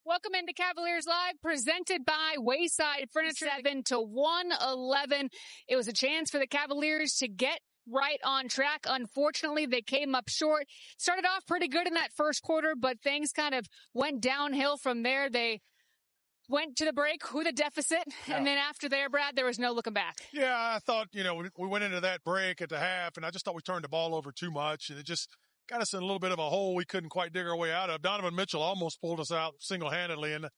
Welcome into Cavaliers Live, presented by Wayside Furniture. 7-111. It was a chance for the Cavaliers to get right on track. Unfortunately, they came up short. Started off pretty good in that first quarter, but things kind of went downhill from there. They went to the break with a deficit, and then after there, Brad, there was no looking back. Yeah, I thought, we went into that break at the half, and I just thought we turned the ball over too much, and it just got us in a little bit of a hole we couldn't quite dig our way out of. Donovan Mitchell almost pulled us out single-handedly. In the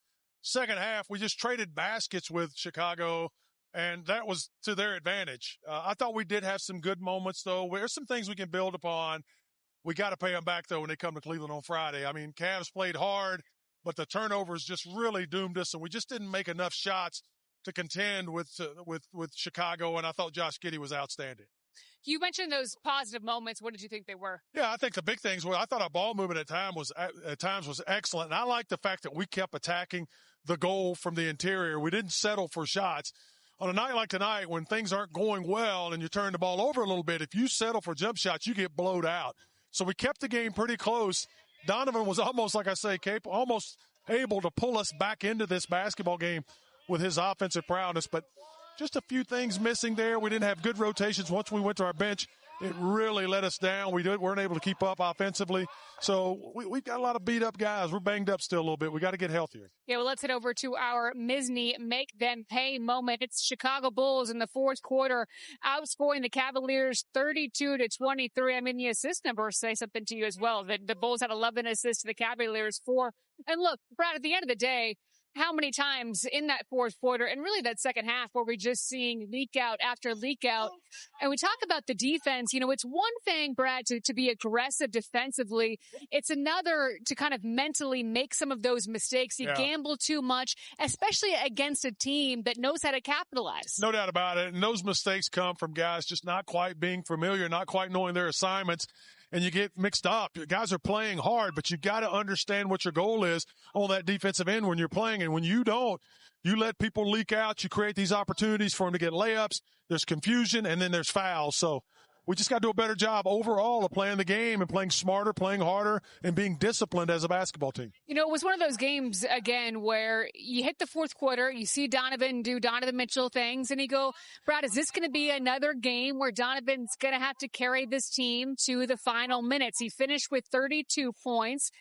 second half, we just traded baskets with Chicago, and that was to their advantage. I thought we did have some good moments, though. There's some things we can build upon. We got to pay them back, though, when they come to Cleveland on Friday. I mean, Cavs played hard, but the turnovers just really doomed us, and we just didn't make enough shots to contend with Chicago, and I thought Josh Giddey was outstanding. You mentioned those positive moments. What did you think they were? Yeah, I think the big things were, I thought our ball movement at times was excellent. And I like the fact that we kept attacking the goal from the interior. We didn't settle for shots. On a night like tonight, when things aren't going well and you turn the ball over a little bit, if you settle for jump shots, you get blowed out. So we kept the game pretty close. Donovan was almost, like I say, almost able to pull us back into this basketball game with his offensive prowess. But just a few things missing there. We didn't have good rotations. Once we went to our bench, it really let us down. We weren't able to keep up offensively. So we've got a lot of beat-up guys. We're banged up still a little bit. We got to get healthier. Yeah, well, let's head over to our Misney Make Them Pay moment. It's Chicago Bulls in the fourth quarter, outscoring the Cavaliers 32-23. I mean, the assist numbers say something to you as well. The Bulls had 11 assists to the Cavaliers 4. And look, Brad, at the end of the day, how many times in that fourth quarter and really that second half were we just seeing leak out after leak out? And we talk about the defense. It's one thing, Brad, to be aggressive defensively. It's another to kind of mentally make some of those mistakes. You gamble too much, especially against a team that knows how to capitalize. No doubt about it. And those mistakes come from guys just not quite being familiar, not quite knowing their assignments. And you get mixed up. Your guys are playing hard, but you got to understand what your goal is on that defensive end when you're playing. And when you don't, you let people leak out. You create these opportunities for them to get layups. There's confusion, and then there's fouls. So we just got to do a better job overall of playing the game and playing smarter, playing harder, and being disciplined as a basketball team. It was one of those games, again, where you hit the fourth quarter, you see Donovan do Donovan Mitchell things, and you go, Brad, is this going to be another game where Donovan's going to have to carry this team to the final minutes? He finished with 32 points.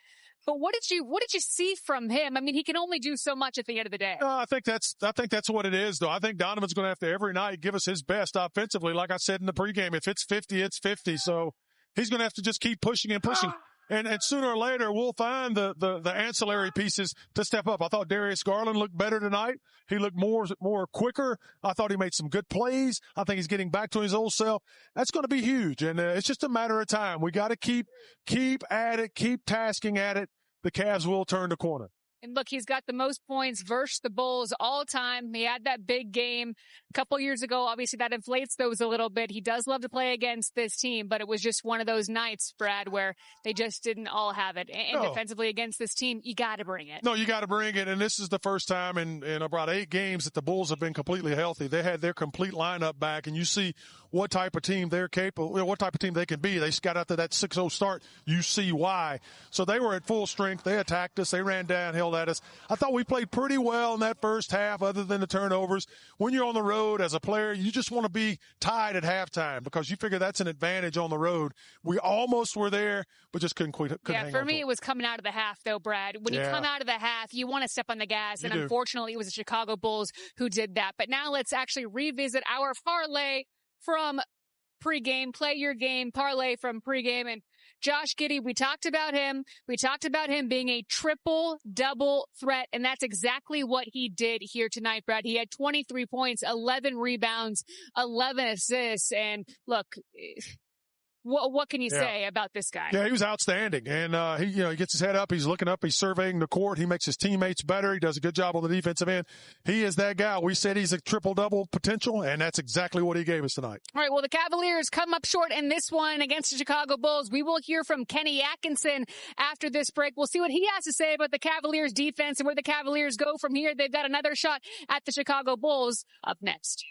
But what did you see from him? I mean, he can only do so much at the end of the day. I think that's what it is, though. I think Donovan's going to have to every night give us his best offensively. Like I said in the pregame, if it's 50, it's 50. So he's going to have to just keep pushing and pushing. And sooner or later, we'll find the ancillary pieces to step up. I thought Darius Garland looked better tonight. He looked more quicker. I thought he made some good plays. I think he's getting back to his old self. That's going to be huge. And it's just a matter of time. We got to keep at it, keep tasking at it. The Cavs will turn the corner. And look, he's got the most points versus the Bulls all time. He had that big game a couple years ago. Obviously, that inflates those a little bit. He does love to play against this team, but it was just one of those nights, Brad, where they just didn't all have it. And defensively against this team, you got to bring it. No, you got to bring it. And this is the first time in about 8 games that the Bulls have been completely healthy. They had their complete lineup back, and you see what type of team they're capable, what type of team they can be. They got after that 6-0 start. You see why. So they were at full strength. They attacked us. They ran downhill at us. I thought we played pretty well in that first half other than the turnovers. When you're on the road as a player, you just want to be tied at halftime because you figure that's an advantage on the road. We almost were there, but just couldn't hang on. Yeah, for me, it was coming out of the half, though, Brad. When you come out of the half, you want to step on the gas, and unfortunately, it was the Chicago Bulls who did that. But now let's actually revisit our parlay from pregame. Play your game parlay from pregame. And Josh Giddey, we talked about him. We talked about him being a triple-double threat, and that's exactly what he did here tonight, Brad. He had 23 points, 11 rebounds, 11 assists, and look, what can you say about this guy? Yeah, he was outstanding, and he gets his head up, he's looking up, he's surveying the court, he makes his teammates better, he does a good job on the defensive end. He is that guy. We said he's a triple-double potential, and that's exactly what he gave us tonight. All right, well, the Cavaliers come up short in this one against the Chicago Bulls. We will hear from Kenny Atkinson after this break. We'll see what he has to say about the Cavaliers defense and where the Cavaliers go from here. They've got another shot at the Chicago Bulls up next.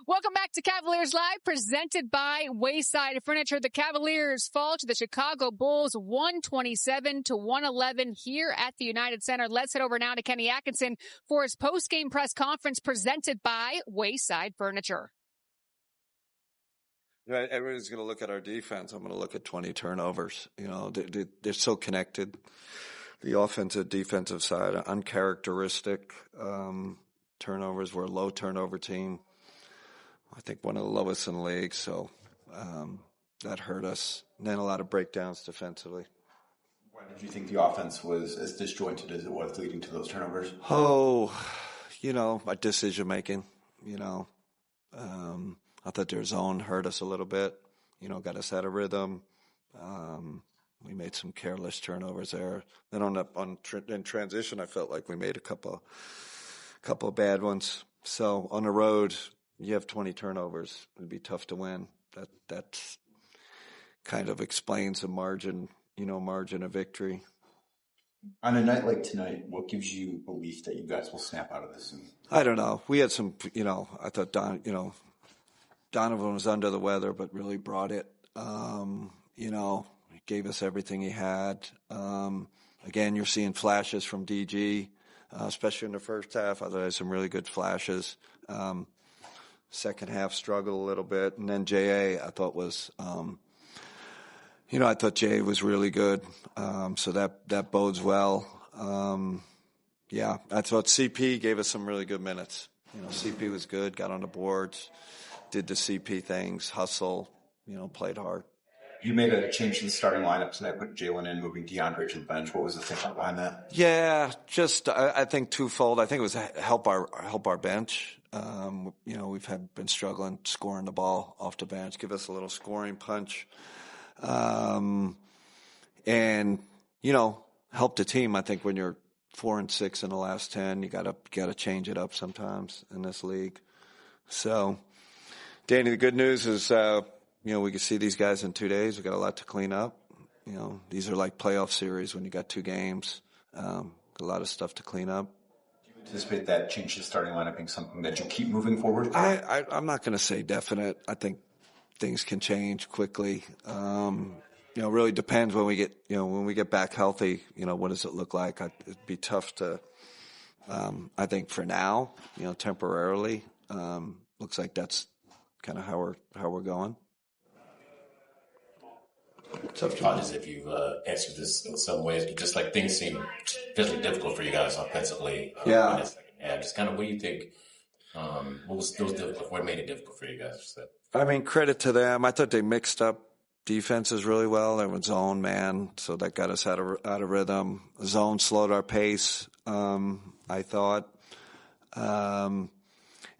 Welcome back to Cavaliers Live, presented by Wayside Furniture. The Cavaliers fall to the Chicago Bulls 127-111 here at the United Center. Let's head over now to Kenny Atkinson for his post-game press conference presented by Wayside Furniture. Everyone's going to look at our defense. I'm going to look at 20 turnovers. You know, they're so connected. The offensive, defensive side, uncharacteristic turnovers. We're a low turnover team. I think one of the lowest in the league, so that hurt us. And then a lot of breakdowns defensively. Why did you think the offense was as disjointed as it was leading to those turnovers? Oh, my decision making, I thought their zone hurt us a little bit, got us out of rhythm. We made some careless turnovers there. Then in transition, I felt like we made a couple of bad ones. So on the road, you have 20 turnovers. It'd be tough to win. That kind of explains the margin of victory. On a night like tonight, what gives you belief that you guys will snap out of this? I don't know. We had some, I thought Donovan was under the weather, but really brought it. He gave us everything he had. Again, you're seeing flashes from DG, especially in the first half. I thought I had some really good flashes. Second half struggled a little bit. And then J.A. I thought was, I thought J.A. was really good. So that bodes well. I thought CP gave us some really good minutes. CP was good, got on the boards, did the CP things, hustle, played hard. You made a change in the starting lineup tonight, put Jaylon in, moving DeAndre to the bench. What was the thinking behind that? Yeah, just I think twofold. I think it was help our bench. We've been struggling scoring the ball off the bench. Give us a little scoring punch, and help the team. I think when you're 4-6 in the last 10, you gotta change it up sometimes in this league. So, Danny, the good news is we can see these guys in 2 days. We got a lot to clean up. These are like playoff series when you got 2 games. A lot of stuff to clean up. Do you anticipate that change to the starting lineup being something that you keep moving forward? I'm not going to say definite. I think things can change quickly. It really depends when we get back healthy. What does it look like? It'd be tough to. I think for now, temporarily, looks like that's kind of how we're going. So apologies if you've answered this in some ways, but just like things seem physically difficult for you guys offensively. Yeah. Just kind of what do you think, what made it difficult for you guys? Credit to them. I thought they mixed up defenses really well. They were zone, man, so that got us out of rhythm. Zone slowed our pace, I thought. And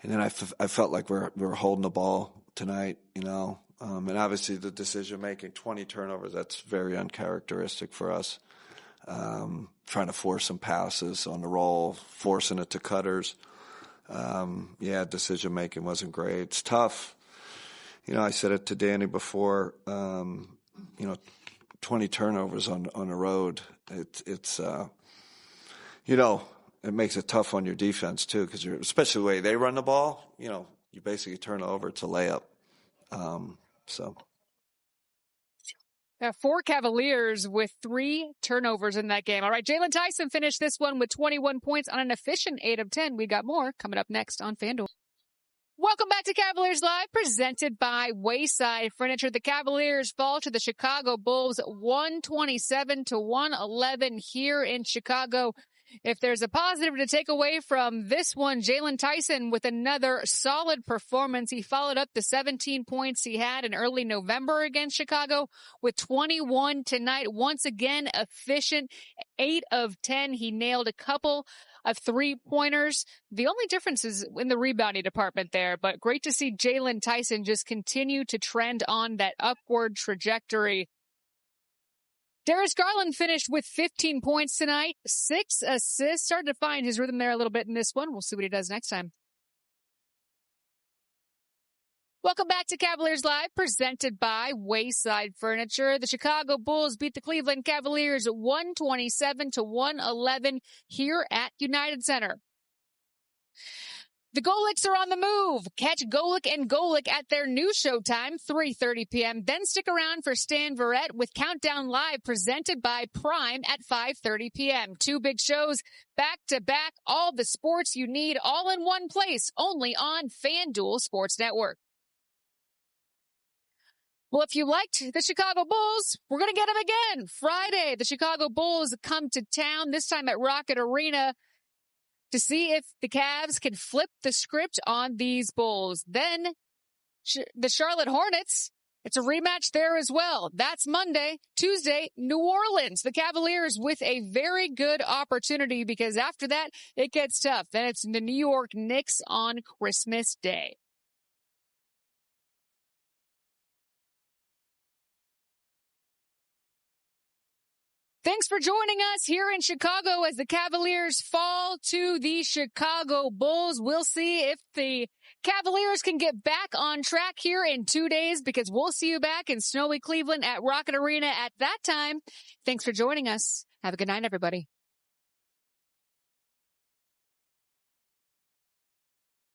then I felt like we were holding the ball tonight, and obviously the decision-making, 20 turnovers, that's very uncharacteristic for us. Trying to force some passes on the roll, forcing it to cutters. Decision-making wasn't great. It's tough. I said it to Danny before, 20 turnovers on the road. It's it makes it tough on your defense too, because especially the way they run the ball, you basically turn over, it's a layup. There are 4 Cavaliers with 3 turnovers in that game. All right, Jaylon Tyson finished this one with 21 points on an efficient 8 of 10. We got more coming up next on FanDuel. Welcome back to Cavaliers Live, presented by Wayside Furniture. The Cavaliers fall to the Chicago Bulls 127-111 here in Chicago. If there's a positive to take away from this one, Jaylon Tyson with another solid performance. He followed up the 17 points he had in early November against Chicago with 21 tonight. Once again, efficient, 8 of 10. He nailed a couple of 3-pointers. The only difference is in the rebounding department there, but great to see Jaylon Tyson just continue to trend on that upward trajectory. Darius Garland finished with 15 points tonight, 6 assists. Started to find his rhythm there a little bit in this one. We'll see what he does next time. Welcome back to Cavaliers Live, presented by Wayside Furniture. The Chicago Bulls beat the Cleveland Cavaliers 127-111 here at United Center. The Golics are on the move. Catch Golic and Golic at their new showtime, 3:30 p.m. Then stick around for Stan Verrett with Countdown Live presented by Prime at 5:30 p.m. 2 big shows back to back, all the sports you need all in one place, only on FanDuel Sports Network. Well, if you liked the Chicago Bulls, we're going to get them again. Friday, the Chicago Bulls come to town, this time at Rocket Arena, to see if the Cavs can flip the script on these Bulls. Then the Charlotte Hornets, it's a rematch there as well. That's Monday. Tuesday, New Orleans, the Cavaliers with a very good opportunity because after that, it gets tough. Then it's the New York Knicks on Christmas Day. Thanks for joining us here in Chicago as the Cavaliers fall to the Chicago Bulls. We'll see if the Cavaliers can get back on track here in 2 days because we'll see you back in snowy Cleveland at Rocket Arena at that time. Thanks for joining us. Have a good night, everybody.